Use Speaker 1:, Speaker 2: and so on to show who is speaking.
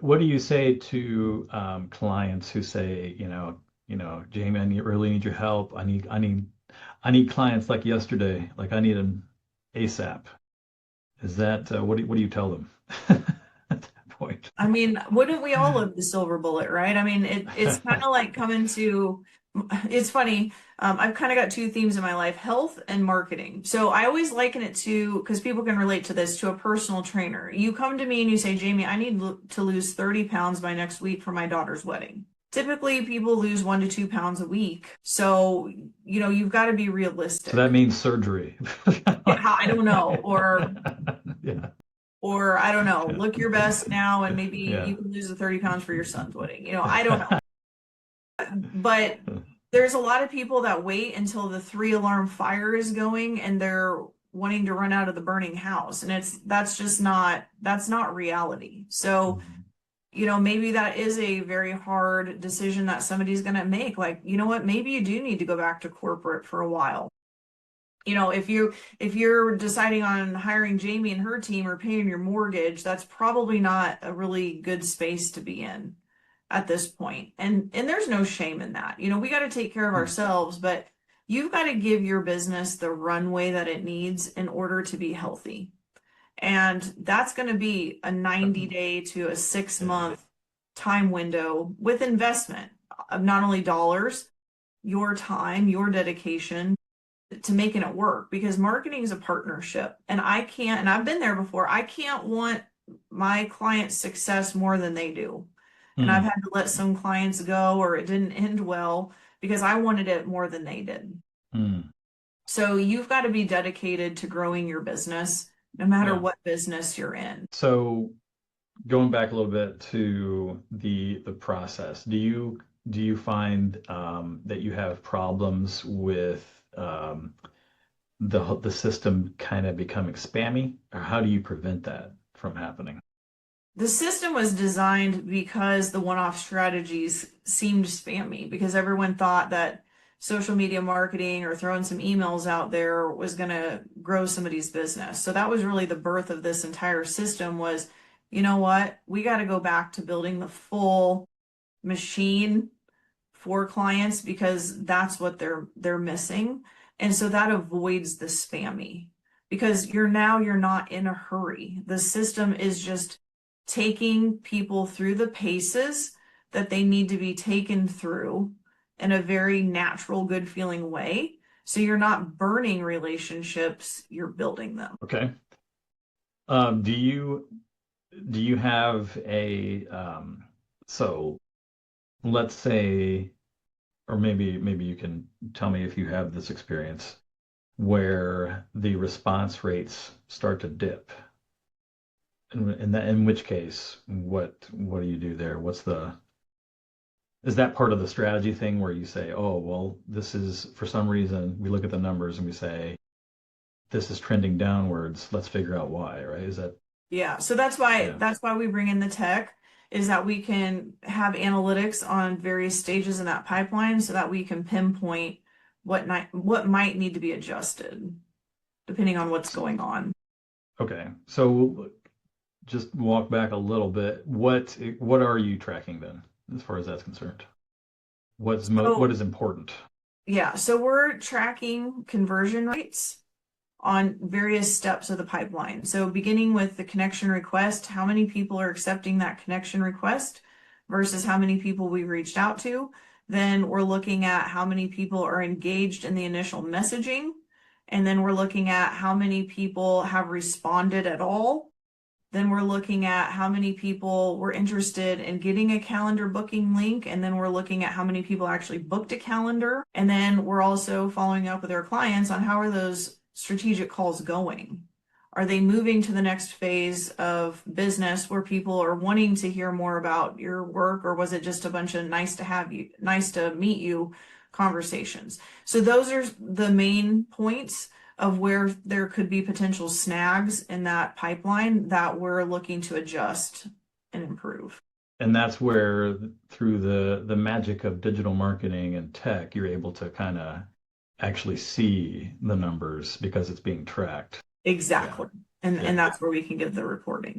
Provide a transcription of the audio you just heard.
Speaker 1: What do you say to clients who say, Jamie, really need your help. I need clients like yesterday. Like I need them ASAP. Is that what do you tell them at that point?
Speaker 2: I mean, wouldn't we all love the silver bullet, right? I mean, it's kind of like coming to, it's funny. I've kind of got two themes in my life, health and marketing. So I always liken it to, because people can relate to this, to a personal trainer. You come to me and you say, Jamie, I need to lose 30 pounds by next week for my daughter's wedding. Typically, people lose 1 to 2 pounds a week. So, you've got to be
Speaker 1: So that
Speaker 2: realistic.
Speaker 1: means surgery.
Speaker 2: Yeah, I don't know.
Speaker 1: Yeah,
Speaker 2: Or I don't know,
Speaker 1: yeah,
Speaker 2: look your best now and maybe
Speaker 1: yeah.
Speaker 2: you can lose the 30 pounds for your son's wedding. I don't know. But there's a lot of people that wait until the three-alarm fire is going and they're wanting to run out of the burning house. And that's not reality. So, maybe that is a very hard decision that somebody's going to make. Like, you know what? Maybe you do need to go back to corporate for a while. If you're deciding on hiring Jamie and her team or paying your mortgage, that's probably not a really good space to be in at this point. And there's no shame in that. We got to take care of ourselves, but you've got to give your business the runway that it needs in order to be healthy. And that's going to be a 90-day to a six
Speaker 1: Yeah.
Speaker 2: month time window with investment of not only dollars, your time, your dedication to making it work because marketing is a partnership and and I've been there before. I can't want my client's success more than they do. And I've
Speaker 1: Hmm.
Speaker 2: had to let some clients go or it didn't end well because I wanted it more than they did.
Speaker 1: Hmm.
Speaker 2: So you've got to be dedicated to growing your business no matter
Speaker 1: Yeah.
Speaker 2: what business you're in.
Speaker 1: So going back a little bit to the process, do you find that you have problems with the system kind of becoming spammy, or how do you prevent that from happening?
Speaker 2: The system was designed because the one-off strategies seemed spammy because everyone thought that social media marketing or throwing some emails out there was going to grow somebody's business. So that was really the birth of this entire system was, you know what? We got to go back to building the full machine for clients because that's what they're missing. And so that avoids the spammy because you're not in a hurry. The system is just taking people through the paces that they need to be taken through in a very natural, good feeling way. So you're not burning relationships, you're building them.
Speaker 1: Okay. Um, do you do you have a so let's say, or maybe you can tell me if you have this experience where the response rates start to dip. In which case, what do you do there? Is that part of the strategy thing where you say, oh, well, this is for some reason we look at the numbers and we say this is trending downwards. Let's figure out why, right? Is that
Speaker 2: Yeah, so that's why
Speaker 1: yeah.
Speaker 2: that's why we bring in the tech is that we can have analytics on various stages in that pipeline so that we can pinpoint what might need to be adjusted depending on what's going on.
Speaker 1: Okay. So just walk back a little bit. What are you tracking then, as far as that's concerned? What
Speaker 2: So
Speaker 1: is important?
Speaker 2: yeah, so we're tracking conversion rates on various steps of the pipeline. So beginning with the connection request, how many people are accepting that connection request versus how many people we reached out to. Then we're looking at how many people are engaged in the initial messaging. And then we're looking at how many people have responded at all. Then we're looking at how many people were interested in getting a calendar booking link. And then we're looking at how many people actually booked a calendar. And then we're also following up with our clients on how are those strategic calls going? Are they moving to the next phase of business where people are wanting to hear more about your work, or was it just a bunch of nice to meet you conversations? So those are the main points of where there could be potential snags in that pipeline that we're looking to adjust and improve.
Speaker 1: And that's where, through the magic of digital marketing and tech, you're able to kind of actually see the numbers because it's being tracked. Yeah.
Speaker 2: Exactly. And
Speaker 1: Yeah.
Speaker 2: that's where we can give the reporting.